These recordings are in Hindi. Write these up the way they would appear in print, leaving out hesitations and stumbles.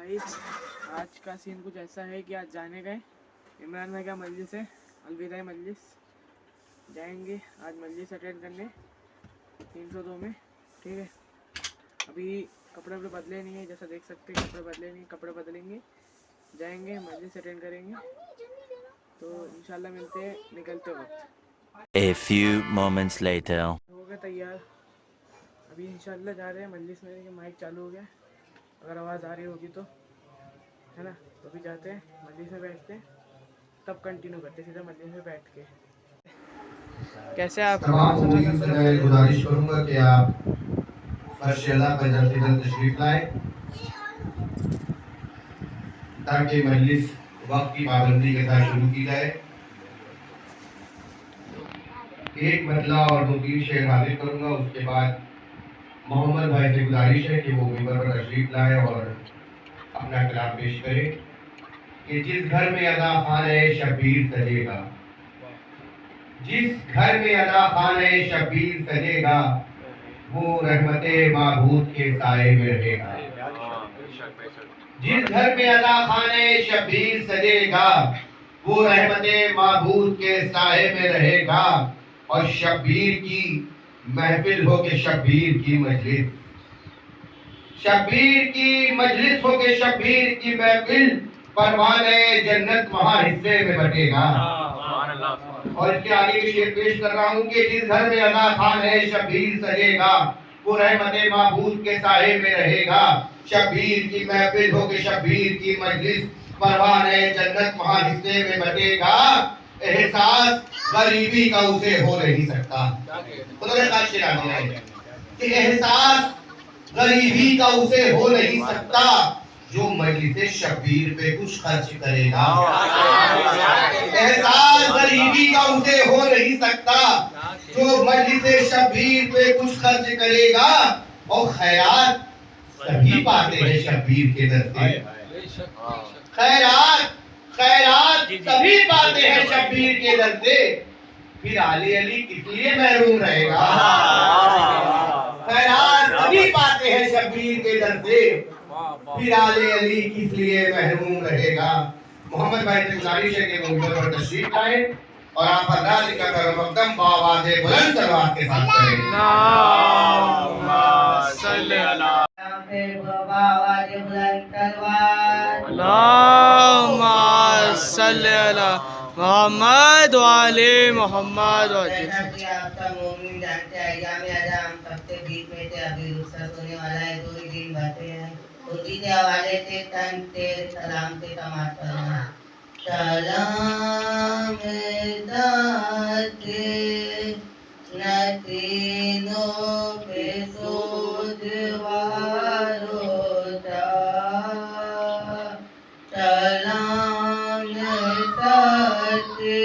गाइस आज का सीन कुछ ऐसा है कि आज जाने गए इमरान भाई का मजलिस है, अलविदा मजलिस जाएंगे आज मजलिस अटेंड करने 302 में। ठीक है, अभी कपड़े बदले नहीं है, जैसा देख सकते हैं कपड़े बदले नहीं, कपड़े बदलेंगे जाएंगे मजलिस अटेंड करेंगे, तो इंशाल्लाह मिलते हैं निकलते वक्त। A few moments later. हो गया तैयार, अभी इंशाल्लाह जा रहे हैं मजलिस में। कि माइक चालू हो गया, अगर आवाज़ आ रही होगी तो है ना, तो भी जाते हैं मजलिस में बैठते हैं, तब कंटिन्यू करते सीधा मजलिस में बैठ के। कैसे आप तमाम उम्मीद से मैं गुजारिश करूंगा कि आप फर्शेला पर जल्द से जल्द तशरीफ लाएं ताकि मजलिस वक्त की पाबंदी के साथ शुरू की जाए। एक मतला और 2-3 शेर हाजिर करूंगा, उसके बाद मोहम्मद भाई से गुजारिश है कि वो मिंबर पर तशरीफ लाए और अपना कलाम पेश करें कि जिस घर में अदा खाने शबीर सजेगा, जिस घर में अदा खाने शबीर सजेगा, वो रहमते माबूद के साए में रहेगा। जिस घर में अदा खाने शबीर सजेगा, वो रहमते माबूद के साए में रहेगा। और शबीर की महफिल हो के शबीर की मजलिस, शबीर की मजलिस हो के शबीर की महफिल, परवाने जन्नत वहाँ हिस्से में बटेगा। और इसके आगे भी शेर पेश कर रहा हूँ कि जिस घर में अदा खान है शबीर सजेगा, वो रहमते माबूद के साए में रहेगा। शबीर की महफिल हो के शबीर की मजलिस, परवाने जन्नत वहाँ हिस्से में बटेगा। एहसास गरीबी का उसे हो नहीं सकता। कि एहसास गरीबी का उसे हो नहीं सकता, जो मजलिस शबीर पे कुछ खर्च करेगा। एहसास गरीबी का उसे हो नहीं सकता, जो मजलिस शबीर पे कुछ खर्च करेगा। और खैरात सभी पाते हैं शबीर के दर से, खैरात खैरात सभी पाते हैं शबीर के दर से। फिर आले अली किस लिए महरूम रहेगा। खैरात सभी पाते हैं शबीर के दर से, फिर आले अली किस लिए महरूम रहेगा। मोहम्मद भाई से गुजारिश है कि वो मिंबर पर तशरीफ लाए और आप अल्लाह का करम मकदम बावाज़े बुलंद सलवात के साथ करें। अल्लाहुम्मा सल्ली अला मोहम्मद व आले मोहम्मद। उनके हवाले से तन तेरे सलाम से समाप्त करना। सलाम दाते नतीनों पे सोजवारो दा, सलाम दाते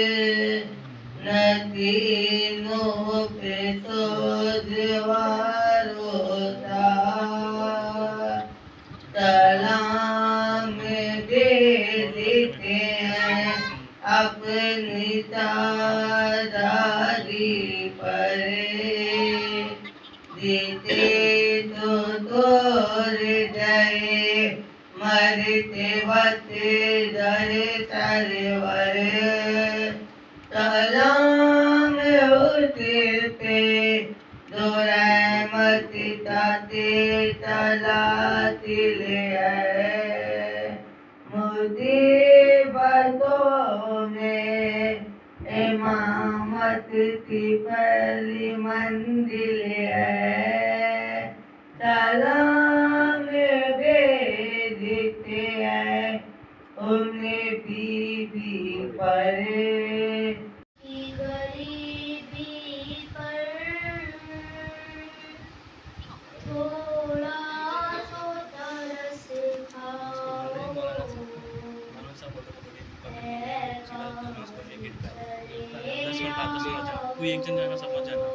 नतीनों पे सोजवारो दा, सलाम दे देते हैं अपनी तादारी पर, जीते तो तोड़ गए मरते वक्त दर सरवर। सलाम उतरते दो रहमत ताते तलातिल है, मुसीबतों में इमामत की पहली मंजिल है। सलाम भेजते हैं उन्हें बीबी पर, कोई एक जन जाना समझ जाना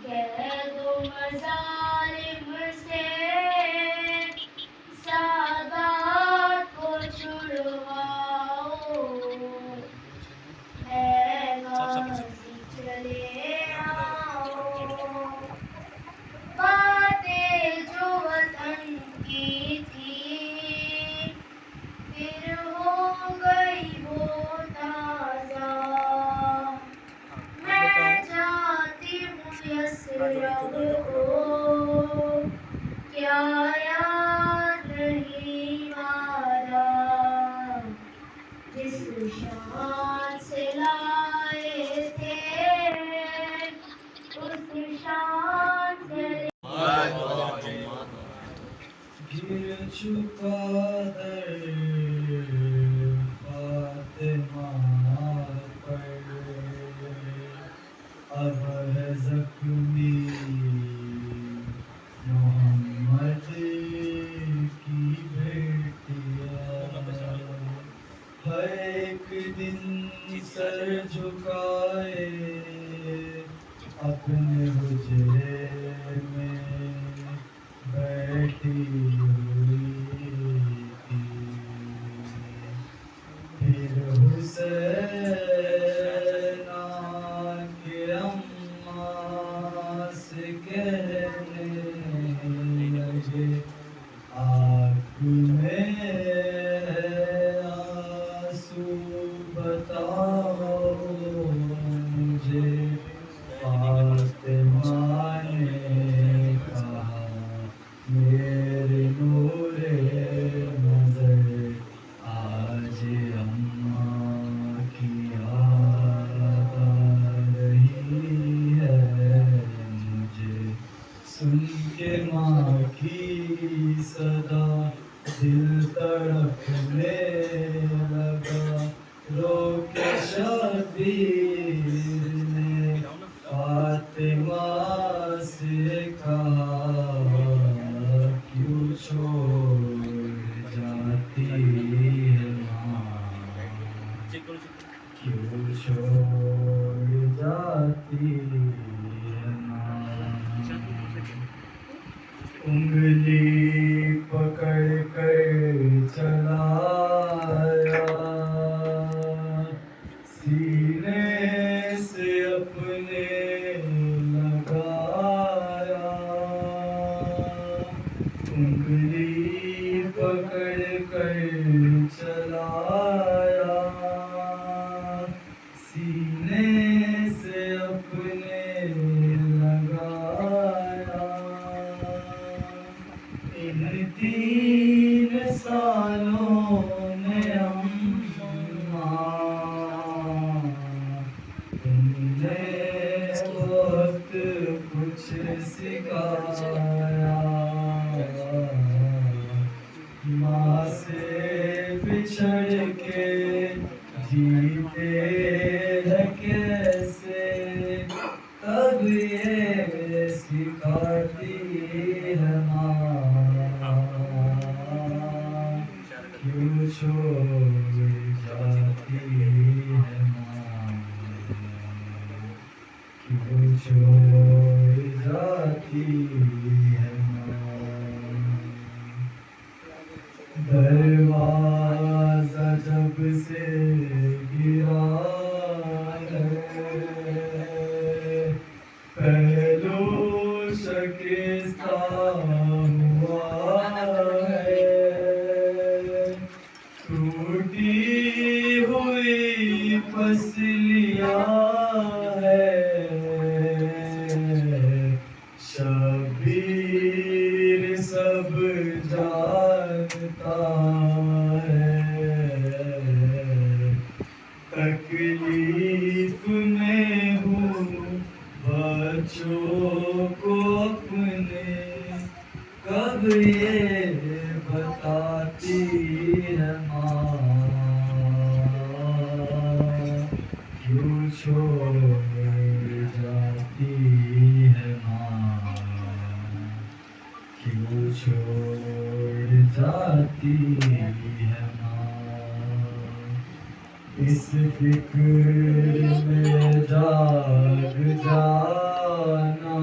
कह दो मज़ालिम से सादात को छुड़वाओ, मैं गाज़ी चले आओ। बातें जो वतन की थी फिर हो गई वो ताज़ा, मैं चाहती हूँ यसरब को, क्या याद नहीं वादा, जिस शान से लाए थे उस शान से गिर चुका दर फातिमा पर, अब है ज़ख्मी मोहम्मद की बेटियां। हर एक दिन सर झुकाए अपने हुजरे में बैठी हुई थी। फिर हुसैन के अम्मा से कहने लगे, आँख में आंसू बताओ मुझे। फातिमा ने कहा, मेरे नूरे नज़र आज अम्मा की याद आ रही है मुझे। सुन के माँ की सदा दिल तड़पने लगा, रो के शबीर ने फातिमा से कहा, क्यों छोड़ जाती है माँ, क्यों छोड़ जाती है माँ। उंगली पकड़ कर चलाया, सीने से अपने लगाया। उंगली पकड़ कर चलाया, सीने से अपने लगाया। इन 3 सालों में अम्मा तुमने बहुत कुछ सिखाया। माँ से बिछड़ के जीते हैं कैसे, तब ये सिखाती है माँ, क्यों छोड़ जाती है माँ, क्यों छोड़ जाती है माँ। दरवाज़ा जब से गिरा है, पहलू शकिस्ता हुआ है। टूटी हुई पसलियाँ है, शबीर सब जानता है। तकलीफ में हूँ बच्चों को अपने, कब ये बताती है माँ, क्यों छोड़ जाती है माँ, क्यों छोड़ जाती है माँ। इस फिक्र में जाग जाना,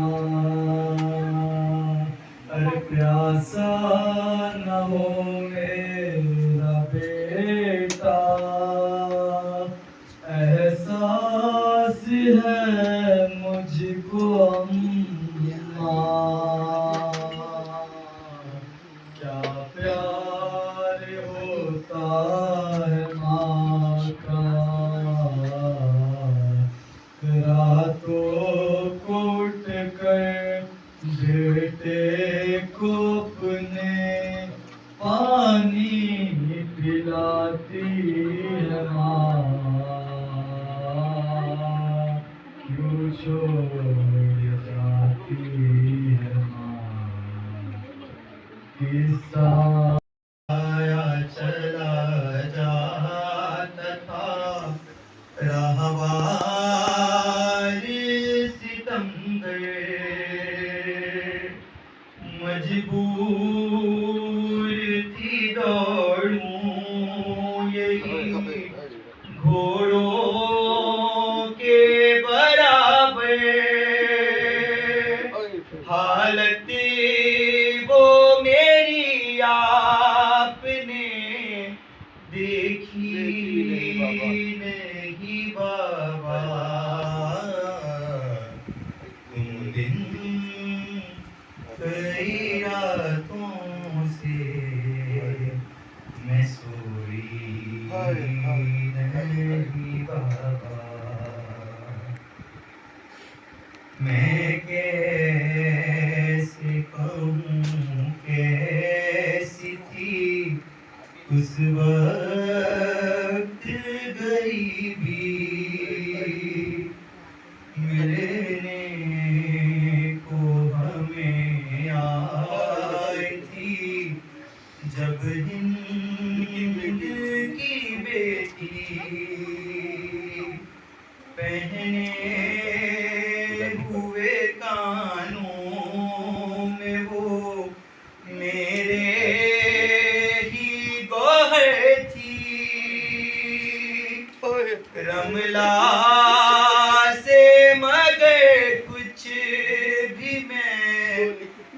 सा न हो मेरा बेटा, एहसास है मुझको अम्मा, क्या प्यार होता है माँ का, रातों को उठ कर बेटे को अपने पानी पिलाती है माँ, क्यों छोड़ जाती है माँ। किस्सा आया चला जाता था, रहवार सितम गए, मजबूर थी दौड़ूं यही घोड़ों के बराबर, हालत वो मेरी आपने देखी नहीं बाबा, तुम दिन कई रातों से मैं सोई नहीं बाबा, मैं कैसे कहूँ कैसी थी उस वक्त गरीबी, मिलने को हमें आई थी जब हिंद की बेटी, पहने हुए कानों में वो मेरे ही गौहर थी, रमला से मगर कुछ भी मैं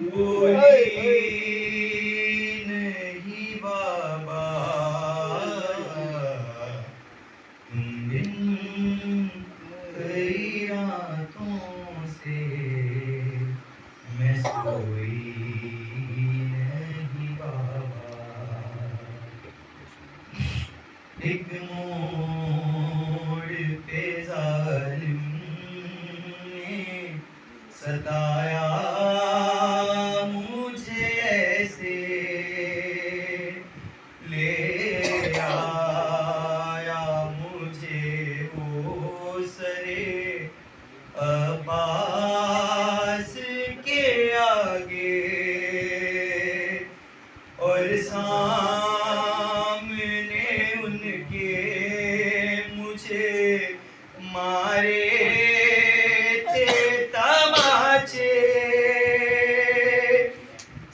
बोली नहीं बाबा, तुम दिन कई रातों से मैं सोई नहीं बाबा, एक मोड़ पे जालिम ने सताया मुझे ऐसे, ले आया मुझे वो सरे अब्बास के आगे, और सामने उनके मुझे मारे थे तमाचे,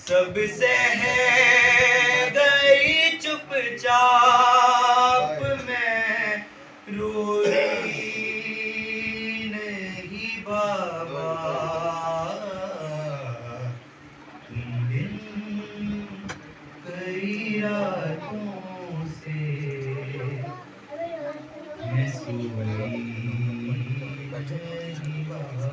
सब सह गई चुपचाप, मैं रोई नहीं बाबा, तुम दिन कई रातों से मैं सोई नहीं बाबा।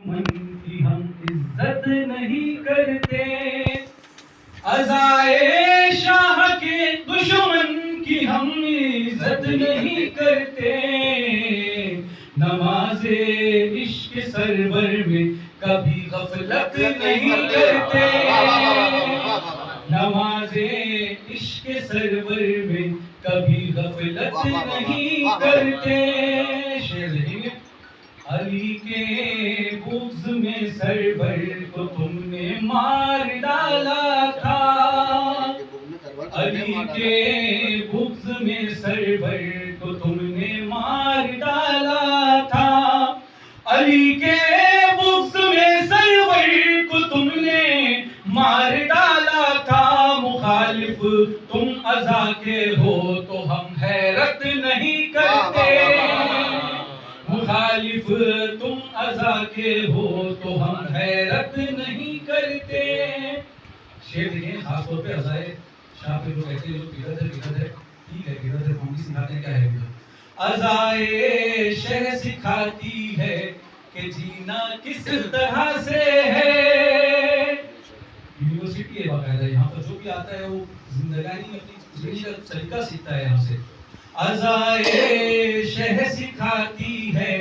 मन की हम इज्जत नहीं करते, अज़ाए शाह के दुश्मन की हम इज्जत नहीं करते, नमाज़े इश्क सरवर में कभी गफलत नहीं करते, नमाज़े इश्क सरवर में कभी गफलत नहीं करते। अली के बुग़्ज़ में सरवर को तुमने मार डाला था, अली के बुग़्ज़ में सरवर को तुमने मार डाला था, अली के बुग़्ज़ में सरवर को तुमने मार डाला था, मुखालिफ तुम अज़ा के हो तो हम हैरत नहीं करते, मुखालिफ तुम अज़ा खुदा के हो तो हम हैरत नहीं करते। शेर देखिए खास तौर पे अज़ाए शाह पे जो कहते हैं जो बिदअत है, ठीक है बिदअत है, हम भी सिखाते हैं क्या है बिदअत। अज़ाए शह सिखाती है कि जीना किस तरह से है। यूनिवर्सिटी है बाकायदा, यहाँ पर जो भी आता है वो जिंदगानी अपनी जिंदगी का तरीका सीखता है यहाँ से। अज़ाए शह सिखाती है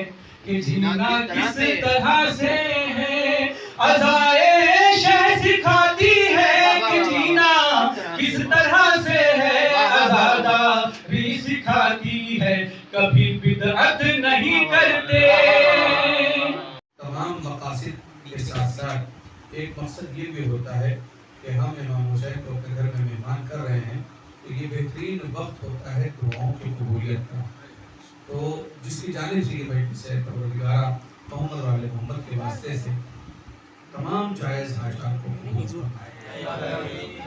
कि जीना किस तरह से है। अज़ाए शह सिखाती है कि जीना किस तरह से है। आज़ादारी सिखाती है कभी बिदअत नहीं करते। तमाम मकासद के साथ साथ एक मकसद ये भी होता है कि हम इमाम हुसैन को अपने घर में मेहमान कर रहे हैं, तो ये बेहतरीन वक्त होता है दुआओं की कबूलियत का। तो जिसकी जानिब से ये मजलिस है परवरदिगारा मोहम्मद वाले मोहम्मद के वास्ते से तमाम जायज़ हाजात को कबूल फरमाए।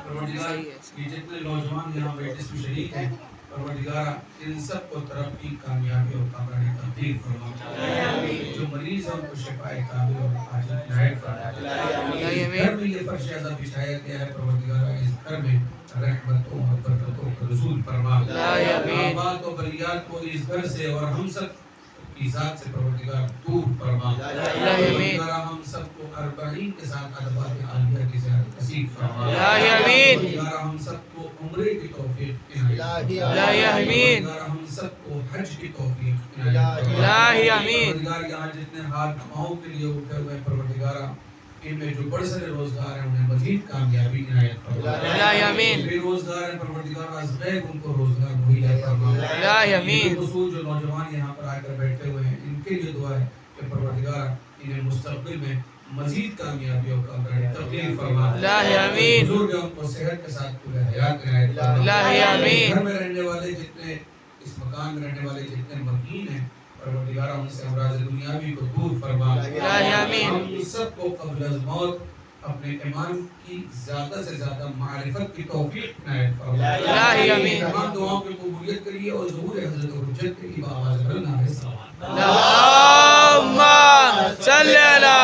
परवरदिगार ये जितने नौजवान यहाँ मजलिस में शरीक हैं, परवरदिगारा इन सब को तरक्की, कामयाबी और कामयाबी तकदीर फरमाए। जो मरीज हैं उनको शिफाए कामिल और आजिल इनायत फरमाए। घर में ये फर्श अज़ब बिछाया गया है, परवरदिगारा इस घर में रहमतों और बरकतों का नुज़ूल फरमा। आबाद और बलियात को इस घर से और हम सब की ज़ात से परवरदिगार दूर फरमा। परवरदिगारा हम सबको अरबाईन के साथ अदबात आलिया की ज़ियारत नसीब फरमा। परवरदिगारा हम सबको उम्रे की तौफीक इनायत फरमा। हम सबको हज की तौफीक इनायत फरमा। परवरदिगार यहाँ जितने हाथ पाँव के लिए उठे हुए परवरदिगारा इनमें जो बड़े सारे रोजगार हैं उन्हें मजीद कामयाबी इनायत फरमा। बेरोजगार हैं परवरदिगार अज़गैर उनको रोजगार मुहैया फरमा। जो नौजवान यहाँ पर आकर बैठे हुए हैं इनके लिए दुआ है कि परवरदिगार इन्हें मुस्तक़बिल में मजीद कामयाबी और कामयाबी तकदीर फरमा। बुजुर्ग हैं उनको सेहत के साथ पूरे हयात इनायत फरमा। घर में रहने वाले जितने, इस मकान में रहने वाले जितने मकीन हैं परवरदिगारा उनसे अमराज़ दुनियावी को दूर फरमा। हम सबको क़ब्ल अज़ मौत अपने ईमान की ज़्यादा से ज़्यादा मारिफत की तौफीक इनायत फरमा। तमाम दुआओं की कबूलियत करिए और ज़हूर हज़रत हुज्जत की आवाज़ बुलंद है अल्लाहुम्मा सल्ली अला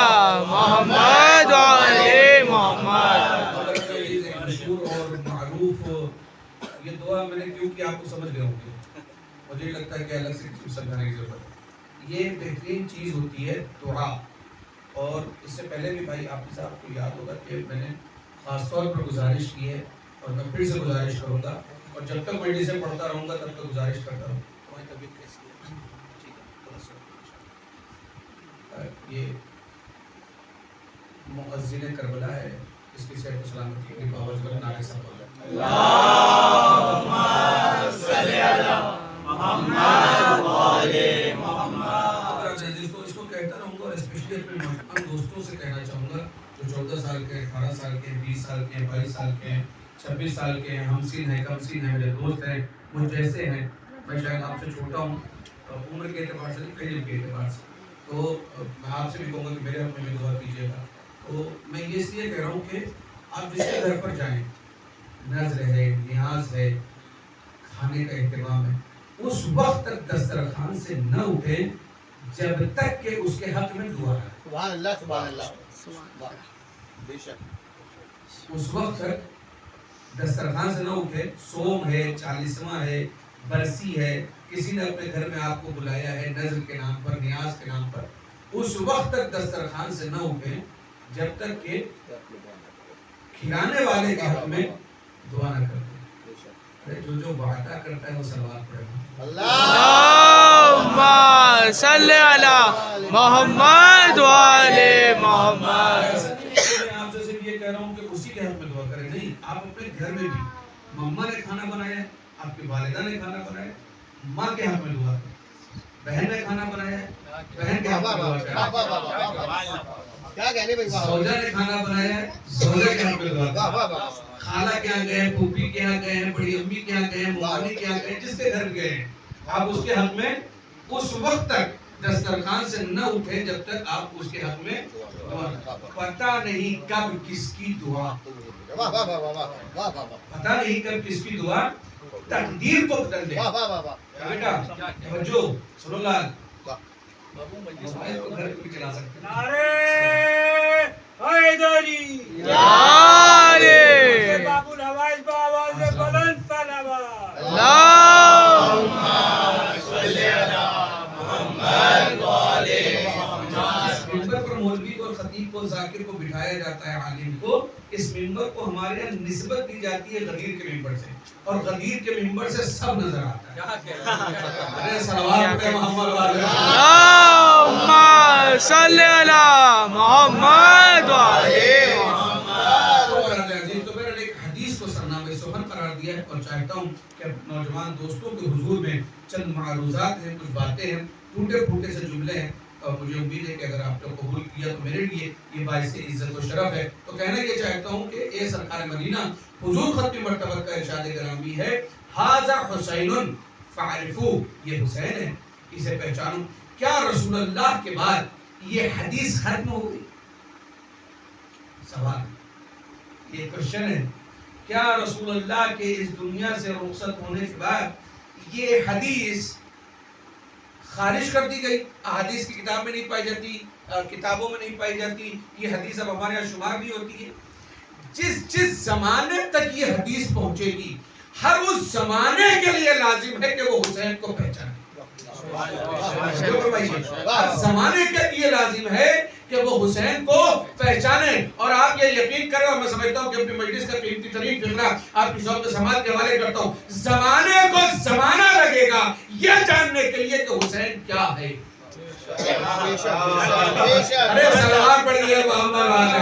मोहम्मद व आले मोहम्मद। मशहूर और मारूफ ये दुआ मैंने क्योंकि आपको समझ गए होंगे, मुझे लगता है कि अलग से कुछ समझाने की जरूरत है। ये बेहतरीन चीज़ होती है दुआ। और इससे पहले भी भाई आप साहब को याद होगा कि मैंने ख़ास तौर पर गुजारिश की है और मैं फिर से गुजारिश करूँगा और जब तक मैं इसे पढ़ता रहूँगा तब तक गुजारिश करता रहूँ। तुम्हारी तबीयत कैसी है? ठीक है, थोड़ा सा ये मुअज़्ज़िन करबला है, इसकी सेहत और सलामती की बावजूद पर नारे सब हो जाए। अल्लाहुम्मा सल्ली अला मोहम्मद व आले मोहम्मद। इसको कहता रहूँगा और स्पेशली अपने नौजवान दोस्तों से कहना चाहूँगा जो 14 साल के, 18 साल के, 20 साल के, 22 साल के, 26 साल के हैं, हमसीन हैं, कमसीन हैं, मेरे दोस्त हैं, मुझ जैसे हैं। मैं शायद आपसे छोटा हूँ उम्र के एतबार से नहीं, इल्म के एतबार से, तो मैं आपसे भी कहूँगा कि मेरे हक़ में दुआ कीजिएगा। तो मैं ये इसलिए कह रहा हूँ कि आप जिसके घर पर जाएँ, नज़र है, न्याज है, खाने का एहतमाम है, उस वक्त तक दस्तरखान से न उठे जब तक कि उसके हक में दुआ है। सुभान अल्लाह, सुभान अल्लाह, बेशक। उस वक्त तक दस्तरखान से न उठे, सोम है, 40वां है, बरसी है, किसी ने अपने घर में आपको बुलाया है नज़र के नाम पर, नियाज के नाम पर, उस वक्त तक दस्तरखान से न उठे जब तक कि खिलाने वाले के हक में दुआ न करते। अरे जो वादा करता है वो सलवात पढ़ेगा। अल्लाहुम्मा सल्ली अला मोहम्मद व आले मोहम्मद। मैं आपसे सिर्फ ये कह रहा हूँ कि उसी के हक में दुआ करें। नहीं, आप अपने घर में भी, मम्मा ने खाना बनाया, आपकी वालिदा ने खाना बनाया, माँ के हक में दुआ करें। बहन ने खाना बनाया, बहन के हक में दुआ करें। क्या कहने भाई, सौजा ने खाना बनाया है, सौजा के हक में दुआ करें। खाला के यहाँ गए, फूफी के यहाँ गए, बड़ी अम्मी के यहाँ गए, मामी के यहाँ गए, जिसके घर गए, आप उसके हक में उस वक्त तक दस्तरखान से न उठे जब तक आप उसके हक में पता नहीं कब किसकी दुआ, पता नहीं कब किसकी दुआ तकदीर को बदल दे। बेटा जो सुनो लाल, मोबाइल को घर पे भी चला सकते हैं। नारे हैदरी बाबुल हवाइज को आवाज बुलंद सलावत इस मिंबर पर मौलवी को, खतीब को, जाकिर को बिठाया जाता है, आलिम को। इस मिंबर को हमारे यहाँ निस्बत दी जाती है गदीर के मिंबर से, और गदीर के मिंबर से सब नजर आता है। अरे सलवात पे मोहम्मद वाले तो मैंने एक हदीस को सरनामे सुखन करार दिया है, और चाहता हूँ कि नौजवान दोस्तों के हुजूर में चंद मारूजात हैं, कुछ बातें हैं, टूटे फूटे से जुमले हैं, और मुझे उम्मीद है कि अगर आपने कबूल किया तो मेरे लिए ये बाइस इज्जत और शरफ है। तो कहना ये चाहता हूँ कि ए सरकार मदीना हुजूर खत्मी मर्तबा का इरशाद ग्रामी है, हाजा हुसैनुन फारिफू, ये हुसैन है, इसे पहचानो। क्या रसूलुल्लाह के बाद ये हदीस खत्म हो गई? सवाल, ये क्वेश्चन है, क्या रसूलुल्लाह के इस दुनिया से रुखसत होने के बाद ये हदीस खारिज कर दी गई? हदीस की किताब में नहीं पाई जाती, किताबों में नहीं पाई जाती, ये हदीस अब हमारे यहाँ शुमार नहीं होती है। जिस जमाने तक ये हदीस पहुंचेगी, हर उस जमाने के लिए लाजिम है कि वो हुसैन को पहचाने। हर जमाने के लिए लाजिम है कि वो हुसैन को पहचाने। और आप ये यकीन करें, और मैं समझता हूँ कि अपनी मजलिस का कीमती तरीन फिक्रा आपकी शौक समाज के हवाले करता हूँ, जमाने को जमाना लगेगा ये जानने के लिए कि हुसैन क्या है। अरे सलावत पढ़िए मोहम्मद वाले,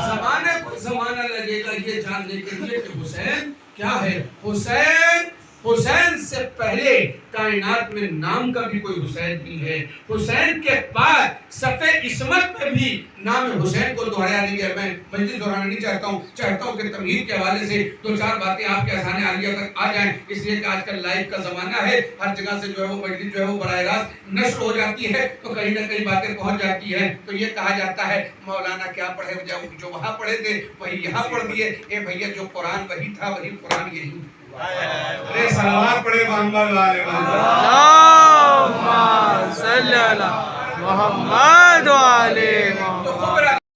जमाने को जमाना लगेगा ये जानने के लिए कि हुसैन क्या है। हुसैन से पहले कायनात में नाम का भी कोई हुसैन नहीं है। हुसैन के बाद सफ़े इस्मत में भी नाम हुसैन को दोहराया नहीं है। मैं मजलिस दोहराना नहीं चाहता हूँ कि तमहीद के हवाले से दो चार बातें आपके अज़हान आलिया तक आ जाएं, इसलिए कि आजकल लाइव का ज़माना है, हर जगह से जो है वो मजलिस जो है वो बराह रास्त नश्र हो जाती है, तो कहीं ना कहीं बातें पहुँच जाती है। तो ये कहा जाता है मौलाना क्या पढ़े, जो वहाँ पढ़े थे वही यहाँ पढ़ दिए। ए भैया, जो कुरान वही था वही कुरान यही। अरे सलावत पढ़े मोहम्मद वाले, तो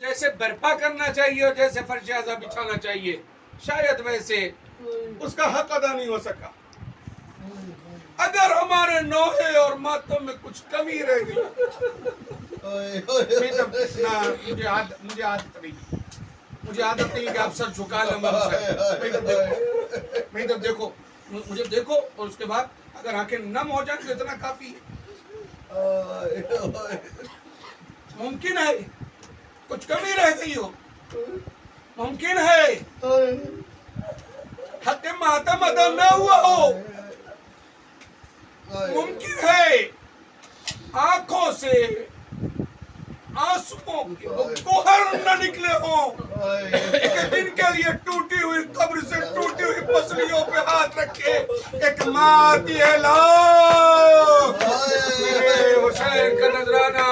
जैसे बर्पा करना चाहिए और जैसे फर्श आज़ा बिछाना चाहिए, शायद वैसे उसका हक अदा नहीं हो सका। अगर हमारे नौहे और मातम में कुछ कमी रह गई, मुझे आदत नहीं कि आप सर झुका लें। मुझे देखो और उसके बाद अगर आंखें नम हो जाए तो इतना काफी है। मुमकिन है कुछ कमी रह गई हो, मुमकिन है हक मातम अदा न हुआ हो, मुमकिन है आंखों से आंसुओं के गोहर न निकले हो। एक दिन के लिए टूटी हुई कब्र से टूटी हुई पसलियों पे हाथ रखे एक माँ की मेरे हुसैन का नजराना।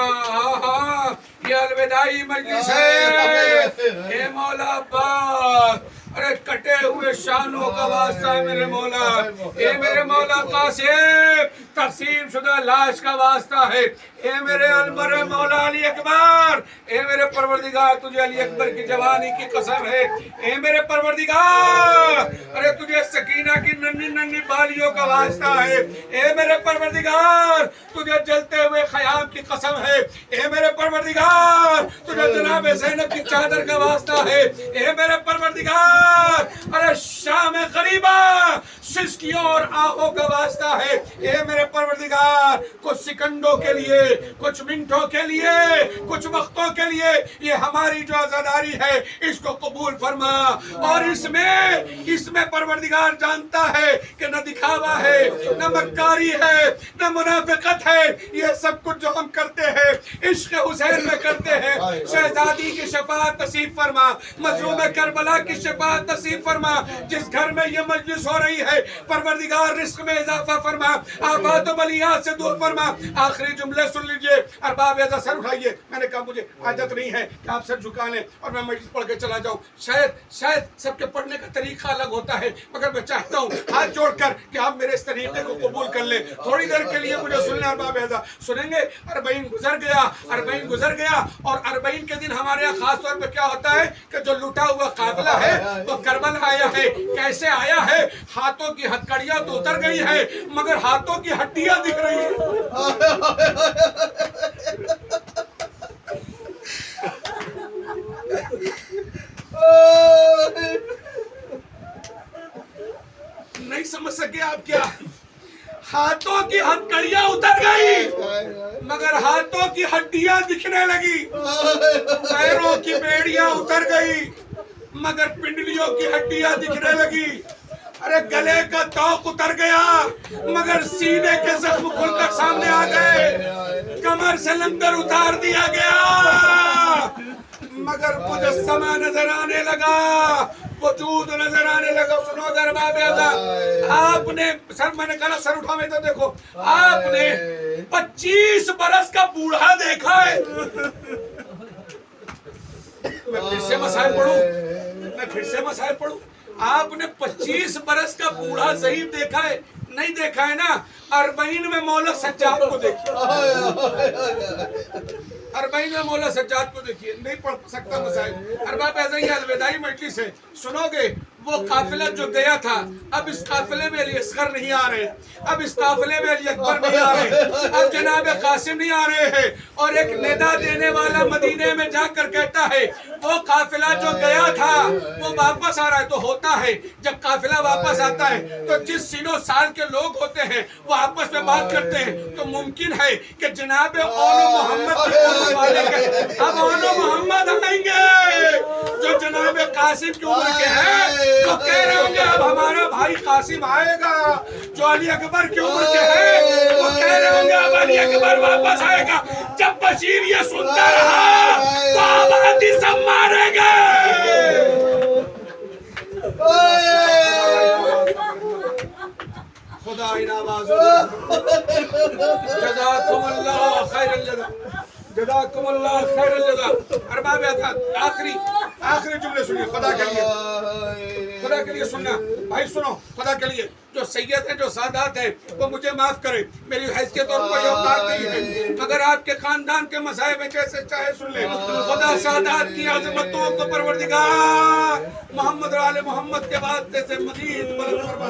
ये अलविदाई मजलिस है। हे मौला अब्बास, अरे कटे हुए शानों का वास्ता है मेरे मौला। ये मेरे मौला कासिम, तकसीम शुदा लाश का वास्ता है। ए मेरे अनवर मौला अली अकबर, ए मेरे परवरदिगार तुझे अली अकबर की जवानी की कसम है। ए मेरे परवरदिगार, अरे तुझे सकीना की नन्ही नन्ही बालियों का वास्ता है। ए मेरे परवरदिगार, तुझे जलते हुए खयाम की कसम है। ए मेरे परवरदिगार, तुझे जनाब ज़ैनब की चादर का वास्ता है। ए मेरे परवरदिगार, अरे शाम गरीबा सिस्कियों और आहों का वास्ता है। ए मेरे परवरदिगार, कुछ सेकंडों के लिए, कुछ मिनटों के लिए, कुछ वक्तों के लिए ये हमारी जो आज़ादारी है इसको कबूल फरमा। और इसमें परवरदिगार जानता है कि न दिखावा है, न मक्कारी है, न मुनाफिकत है। ये सब कुछ जो हम करते हैं इश्क हुसैन में करते हैं। शहजादी की शफाअत नसीब फरमा, मजलूम करबला की शफाअत नसीब फरमा। जिस घर में ये मजलिस हो रही है परवरदिगार रिस्क में इजाफा फरमा, आफात बलियात से दूर फरमा। आखिरी जुमले सुन लीजिए। अरबाब ऐसा सर उठाइए। मैंने कहा मुझे आदत नहीं है कि आप सर झुका लें और मैं मजलिस पढ़ के चला जाऊं। शायद सबके पढ़ने का तरीका अलग होता है, मगर मैं चाहता हूं हाथ जोड़कर कि आप मेरे इस तरीके को कबूल कर लें। थोड़ी देर के लिए मुझे सुनने। अरबाब ऐसा सुनेंगे। अरबईन गुजर गया और अरबईन के दिन हमारे यहाँ खास तौर पर क्या होता है कि जो लूटा हुआ काफिला है वो करबला आया है। कैसे आया है? हाथों की हथकड़ियां तो उतर गई है मगर हाथों की हड्डियां दिख रही है। नहीं समझ सके आप क्या? हाथों की हथकड़ियां उतर गई मगर हाथों की हड्डियां दिखने लगी। पैरों की बेड़ियां उतर गई मगर पिंडलियों की हड्डियां दिखने लगी। अरे गले का तौक उतर गया मगर सीने के जख्म खुलकर सामने आ गए। कमर से लंगर उतार दिया गया मगर मुजस्समा नजर आने लगा, वजूद नजर आने लगा। सुनो अरबाब ऐसा, आपने सर, मैंने कहा सर उठा में तो देखो, आपने 25 बरस का बूढ़ा देखा है। मैं फिर से मसाइल पढ़ूं। आपने 25 बरस का बूढ़ा ज़हीफ देखा है? नहीं देखा है ना। अरबईन में मौला सज्जाद को देखिए। अरबईन में मौला सज्जाद को देखिए। नहीं पढ़ सकता मसाइल। अरबाब ऐसा ही अलविदाई मजलिस है, सुनोगे। वो काफिला जो गया था, अब इस काफिले में अली असगर नहीं आ रहे, अब इस काफिले में अली अकबर नहीं आ रहे, अब जनाब कासिम नहीं आ रहे हैं। और एक निदा देने वाला मदीने में जाकर कहता है वो काफिला जो गया था वो वापस आ रहा है। तो होता है जब काफिला वापस आता है तो जिस सीनो साल के लोग होते हैं वो आपस में बात करते हैं। तो मुमकिन है कि जनाब औलो मोहम्मद अब औलो मोहम्मद आएंगे जो जनाब कासिम की उम्र के हैं। तो कह रहे होंगे अब हमारा भाई कासिम आएगा जो अली अकबर की उम्र के है। वो कह रहे होंगे अब अली अकबर वापस आएगा। जब बशीर ये सुनता रहा तो आबादी सब मारेंगे। खुदा इनावाज़ जज़ाकुमुल्लाह खैरल जज़ा, जज़ाकुमुल्लाह खैरल जज़ा। अरबाब आखिरी जुमले सुनिए खुदा के लिए सुनना भाई, सुनो खुदा के लिए। जो सैयद है, जो सादात है, वो मुझे माफ करे, मेरी हैसियत और कोई औकात नहीं है, मगर आपके खानदान के मसाइब में जैसे चाहे सुन ले। खुदा सादात की अज़मतों को परवरदिगार मोहम्मद और आले मोहम्मद के वास्ते से मज़ीद बुलंद फरमा।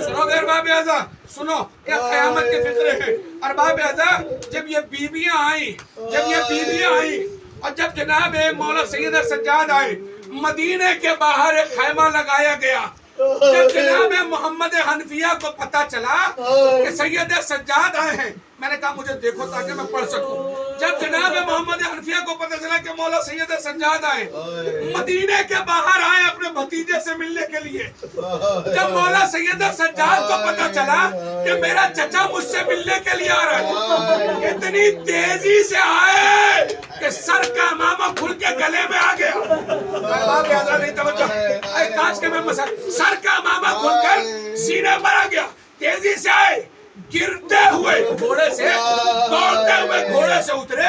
सुनोगे अरबाब ऐसा, सुनो, क्या क़यामत के फिक्रे हैं। अरबाब ऐसा, जब ये बीबियां आई और जब जनाब मौला सैयद सज्जाद आए, मदीने के बाहर एक खैमा लगाया गया। जब जनाब मोहम्मद हनफिया को पता चला कि सैयद सज्जाद आए हैं, मैंने कहा मुझे देखो ताकि मैं पढ़ सकूं। जब जनाब मोहम्मद हनफिया को पता चला कि मौला सैयद सज्जाद आए, मदीने के बाहर आए अपने भतीजे से मिलने के लिए। जब मौला सैयद सज्जाद को पता चला कि मेरा चचा मुझसे मिलने के लिए आ रहा है, इतनी तेजी से आए कि सर का मामा खुल के गले में आ गया। नहीं तवज्जो, काश के मैं सर का मामा खुलकर सीने पर आ गया। तेजी से आए, गिरते हुए घोड़े से, दौड़ते हुए घोड़े से उतरे,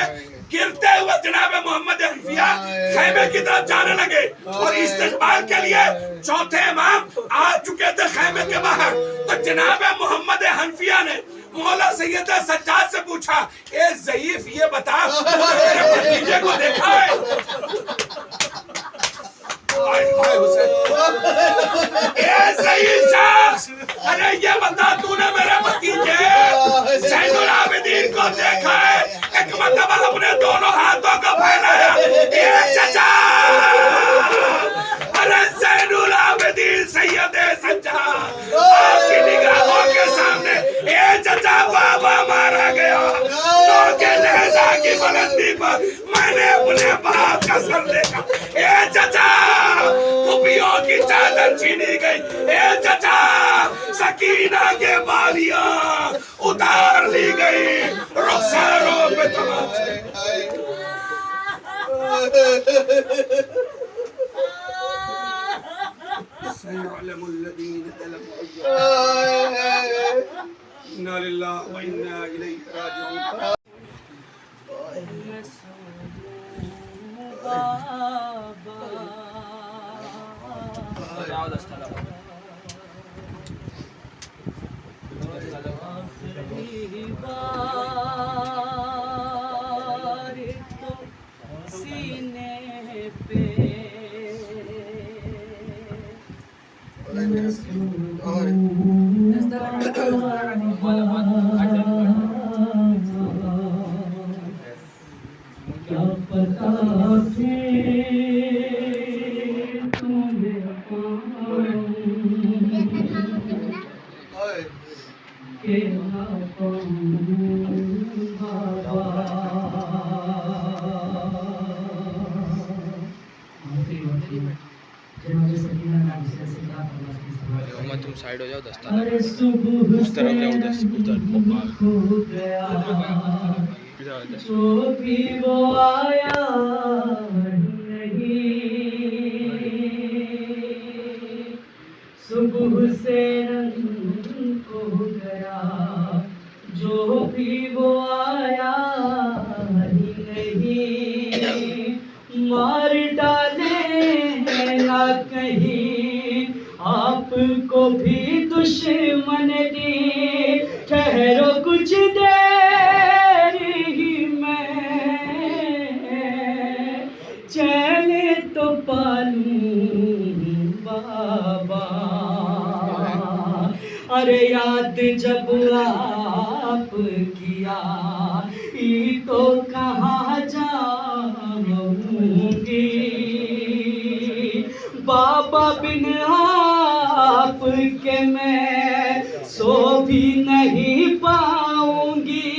गिरते हुए जनाब मोहम्मद हनफिया खैमे की तरफ जाने लगे। और इस्तकबाल के लिए चौथे इमाम आ चुके थे खैमे के बाहर। तो जनाब मोहम्मद हनफिया ने मौला सैयद सज्जाद से पूछा, ए ज़ईफ ये बता मेरे भतीजे को देखा है? अरे ये बता तूने मेरे भतीजे ज़ैनुल आबिदीन को देखा है? एक मतलब अपने दोनों हाथों को फैलाया, ये चचा। अरे ज़ैनुल आबिदीन सैयद सज्जाद आपकी निगाहों के सामने ये चचा बाबा मारा गया। तो के लहजा की बुलंदी पर मैंने अपने बाप का सर देखा। ए चचा, कुपियों की चादर छीनी गई। ए चचा, सकीना के बालियां उतार ली गई। रुखसारों पे तमाचे। इन्ना लिल्लाहि व इन्ना इलैहि राजिऊन। क्या पता तुम्हें के ना तुम साइड हो जाओ 10 अरे सुबह उस तरफ जाओ 10 उधर हो गया जो भी वो आया नहीं, सुबह से रंग हो गया जो भी वो आया नहीं, मार डाले हैं ना कहीं आपको भी दुश्मन दी, ठहरो कुछ देर ही मैं चैन तो पालूं बाबा। अरे याद जब आप किया तो कहाँ जाऊंगी, बाबा बिन आप के मैं सो भी नहीं पाऊंगी,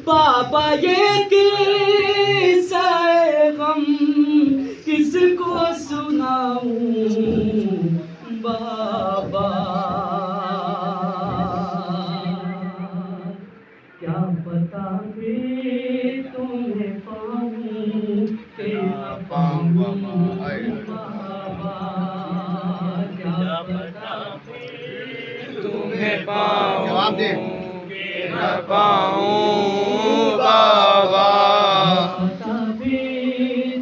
बाबा ये किस्सा गम किसको सुनाऊं बाबा। क्या पता फिर तुम्हें पाऊं कि न पाऊं बाबा, क्या पता तुम्हें पाऊं जवाब दे। न पाऊं बाबा। पता भी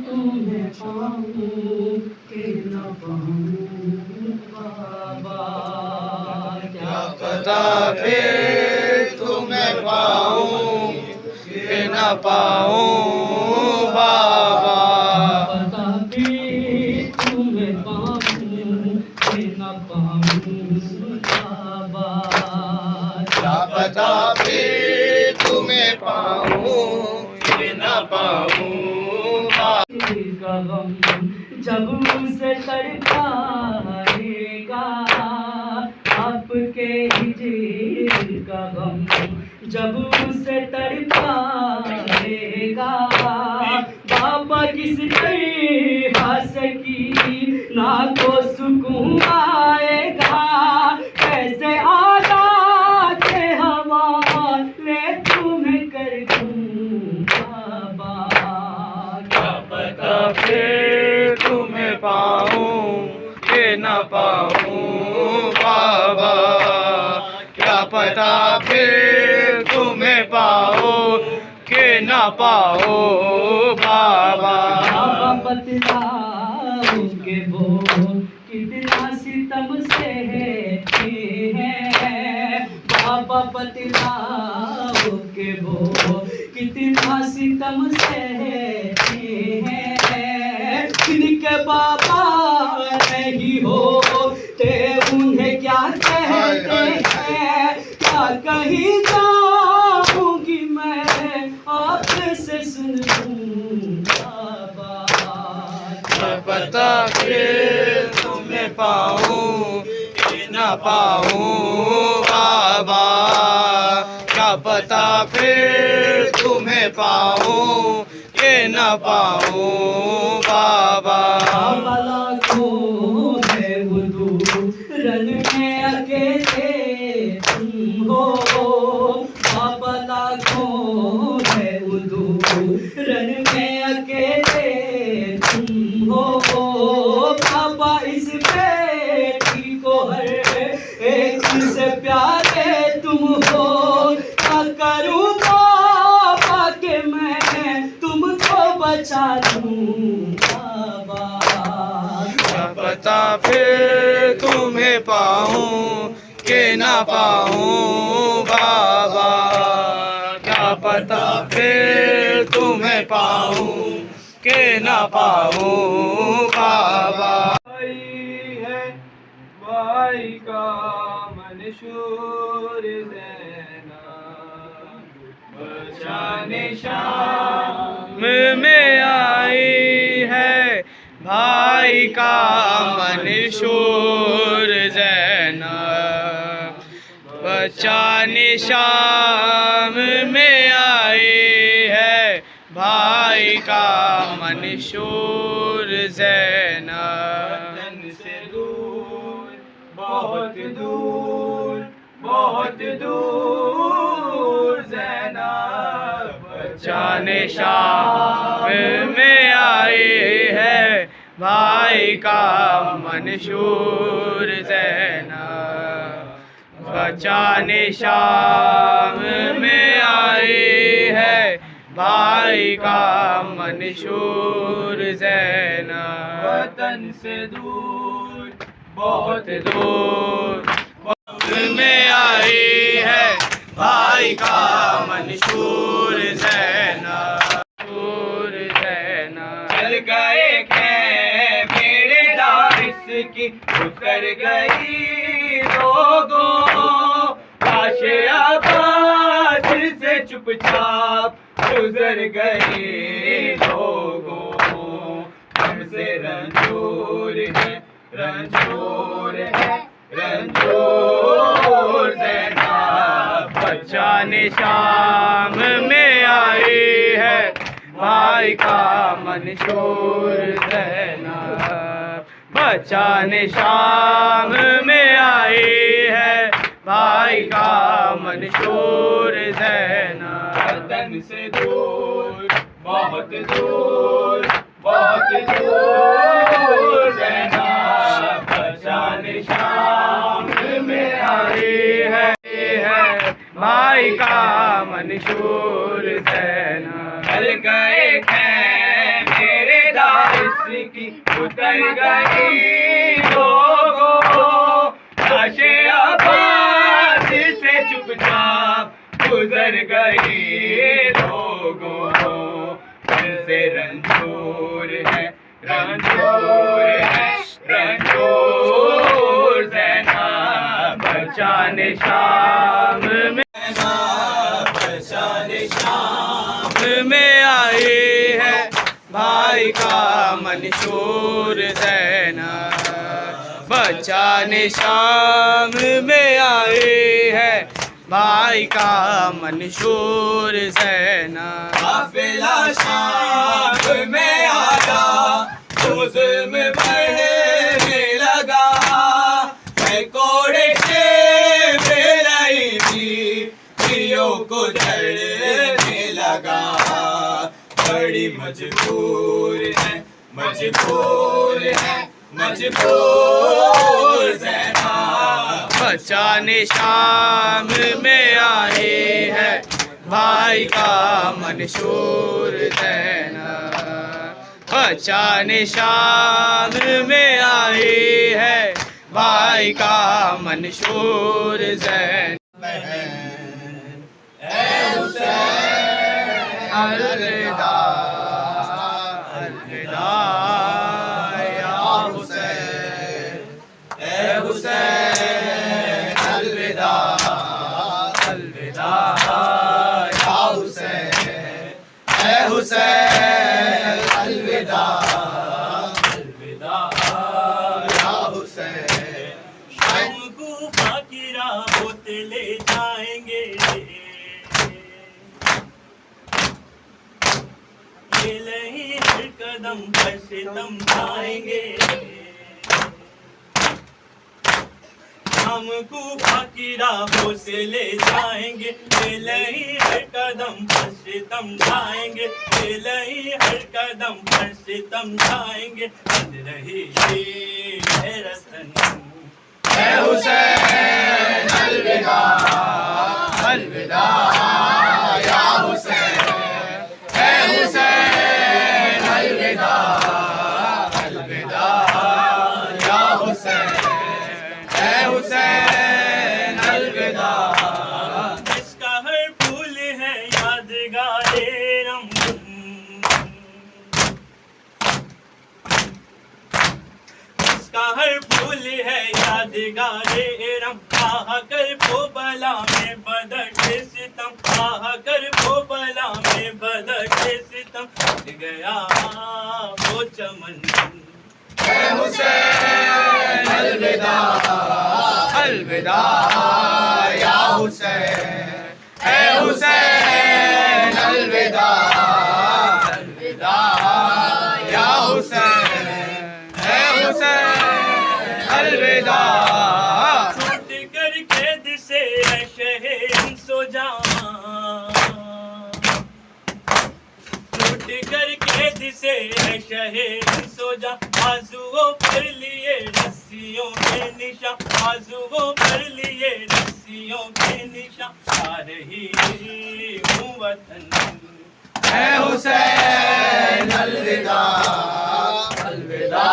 तुम्हें पाऊं कि न पाऊं बाबा, क्या पता फिर तुम्हें पाऊं कि न पाऊं बाबा। पता भी तुम्हें पाऊं कि न पाऊं बाबा, क्या पता फिर तुम्हें पाऊं कि न पाऊं बाबा। का गम जब उसे तड़पाएगा, आपके हिजर का गम जब उसे तड़पाएगा, बाबा किस तरह से की ना को सुकून आएगा, कैसे आजा के हवाले तुम्हें कर दूं बाबा। क्या पता फिर तुम्हें पाऊं कि न पाऊं बाबा। क्या पता फिर तुम्हें पाऊं कि न पाऊं बाबा। बाबा बतलाओ के वो कितना सितम सहते हैं, बाबा बतलाओ के वो कितना सितम सहते हैं, जिनके बाबा नहीं होते उन्हें क्या कहते हैं, क्या कहीं जाऊंगी मैं आपसे सुन लूं बाबा। क्या पता फिर तुम्हें पाऊं कि न पाऊं बाबा। क्या पता फिर तुम्हें पाऊं कि न पाऊं बाबा। बाबा लाखों है वो रन में अकेले तुम हो, बाबा लाखों है वो रन में अकेले तुम हो, बाबा इस बेटी को हर एक से प्यारे तुम हो, फिर तुम्हें पाऊं कि ना पाऊं बाबा, क्या पता फिर तुम्हें पाऊं कि ना पाऊं बाबा। भाई है भाई का मंशूर ज़ैना, बचाने शाम में आई है भाई का मंशूर ज़ैना, बचाने शाम में आई है भाई का मंशूर ज़ैना। वतन से दूर बहुत दूर बहुत दूर ज़ैना, बचाने शाम में आई है भाई का मंशूर ज़ैना, बचाने शाम में आई है भाई का मंशूर ज़ैना। वतन से दूर बहुत दूर में आई है भाई का मंशूर ज़ैना, मंशूर ज़ैना। चल गए खे मेरे दारिस की, उतर गई लोगों काशे आबाद से चुपचाप गुजर गए लोगों, हमसे रंजूर है रंजूर है रंजूर ज़ैना, बचाने शाम में आई है भाई का मंशूर ज़ैना, बचाने शाम में आई है भाई का मंशूर ज़ैना। वतन से दूर बहुत दूर बहुत दूर ज़ैना, बचाने शाम में आई है भाई का मंशूर ज़ैना। चल गए खे मेरे दारिस की, उतर गई लोगों काशे आबाद से चुपचाप गुजर गई लोगों, हमसे रंजूर है रंजूर है रंजूर ज़ैना, बचाने शाम में बचाने शाम में आई है भाई का मंशूर ज़ैना, बचाने शाम में आई है भाई का मंशूर ज़ैना। काफिला शाम में आया तो ज़ुल्म बढ़ने लगा, मैं कोड़े से बेराई थी प्रियों को डरने लगा, बड़ी मजबूर है मजबूर है मजबूर ज़ैना, बचाने शाम में आई है भाई का मंशूर ज़ैना, बचाने शाम में आई है भाई का मंशूर ज़ैना। अलविदा अलविदा या हुसैन, ए हुसैन अलविदा अलविदा या हुसैन, ए हुसैन अलविदा अलविदा या हुसैन। हमको फाकिरा होते ले जाएंगे, ये नहीं हर कदम पर सितम ढाएंगे, हमको फाकिरा से ले जाएंगे, ये नहीं हर कदम पर सितम ढाएंगे, ये नहीं हर कदम पर सितम ढाएंगे, बंद रही ये रसन, ए हुसैन अलविदा अलविदा या हुसैन, ए हुसैन अलविदा अलविदा या हुसैन। दिगारे एरम आह कर वो बला में बदटे सितम आह कर वो बला में बदटे सितम मिट गया वो चमन ए हुसैन अलविदा अलविदा या हुसैन ए हुसैन अलविदा अलविदा या हुसैन ए हुसैन अलविदा छूट कर कैद से शहर सो जा छूट कर कैद से शहर सो जा आजुओं पर लिए रस्सियों के निशा आजुओं पर लिए रस्सियों के निशा आ रही हूँ वतन ए हुसैन अलविदा अलविदा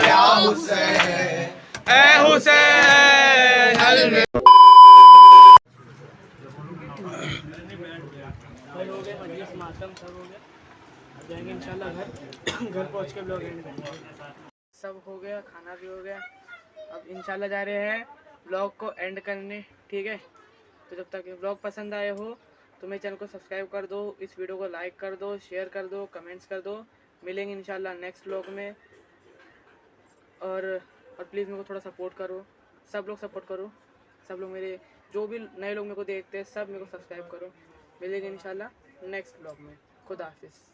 या हुसैन ए हुसैन अलविदा हो गए मजलिस मातम सब हो गया। अब जाएंगे इंशाल्लाह घर घर पहुंच के ब्लॉग एंड करेंगे। सब हो गया, खाना भी हो गया। अब इंशाल्लाह जा रहे हैं ब्लॉग को एंड करने, ठीक है। तो जब तक ब्लॉग पसंद आए हो तो मेरे चैनल को सब्सक्राइब कर दो, इस वीडियो को लाइक कर दो, शेयर कर दो, कमेंट्स कर दो। मिलेंगे इंशाल्लाह नेक्स्ट ब्लॉग में। और प्लीज़ मेरे को थोड़ा सपोर्ट करो, सब लोग सपोर्ट करो, सब लोग मेरे जो भी नए लोग मेरे को देखते हैं सब मेरे को सब्सक्राइब करो। मिलेंगे इंशाल्लाह नेक्स्ट ब्लॉग में। खुदा हाफिज़।